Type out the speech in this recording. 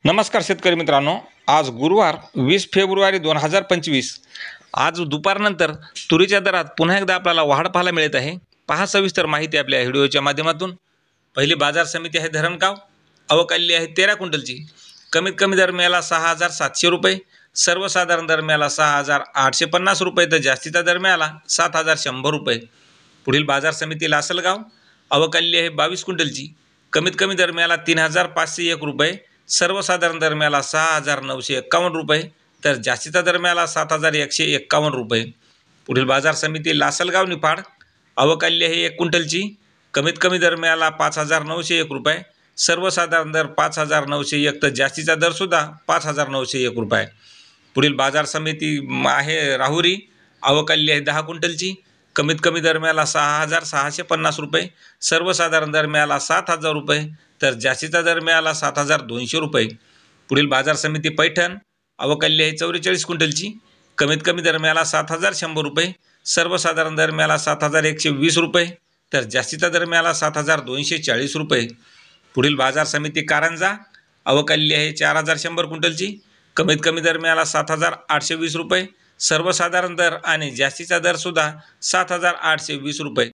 नमस्कार शेतकरी मित्रांनो, आज गुरुवार 20 फेब्रुवारी 2025 आज दुपारनंतर तुरीच्या दरात पुन्हा एकदा आपल्याला वाढ पाहायला मिळत आहे। पहा सविस्तर माहिती आपल्या व्हिडिओच्या माध्यमातून। पहिली बाजार समिती आहे धरणगाव, अवकाली आहे 13 क्विंटलची। कमीत कमी दर मिळाला 6700 रुपये, सर्वसाधारण दर मिळाला 6850 रुपये, तर जास्तीचा दर मिळाला 7100 रुपये। पुढील बाजार समिती लासलगाव, अवकाली आहे 22 क्विंटलची। कमीत कमी दर मिळाला 3501 रुपये, सर्वसाधारण दर मिळाला 6951 रुपये, तर जास्तीचा दर मिळाला 7151 रुपये। पुढील बाजार समिती लासलगाव निफाड, अवकाली आहे 1 क्विंटलची। कमीत कमी दर मिळाला 5901 रुपये, सर्वसाधारण दर 5901, तर जास्तीचा दर सुद्धा 5901 रुपये। पुढील बाजार समिती आहे राहुरी, अवकाली आहे 10 क्विंटलची। कमीत कमी दर मिळाला 6650 रुपये, सर्वसाधारण दर मिळाला 7000 रुपये, तर जास्तीचा दर मिळाला 7200 रुपये। पुढील बाजार समिती पैठण, अवकाली आहे 44 क्विंटलची। कमीत कमी दर मिळाला 7100 रुपये, सर्वसाधारण दर मिळाला 7120 रुपये, तर जास्तीचा दर मिळाला 7240 रुपये। पुढील बाजार समिती कारंजा, अवकाली आहे 4100 क्विंटलची। कमीत कमी दर मिळाला 7820 रुपये, सर्वसाधारण दर आणि जास्तीचा दर सुद्धा 7820 रुपये।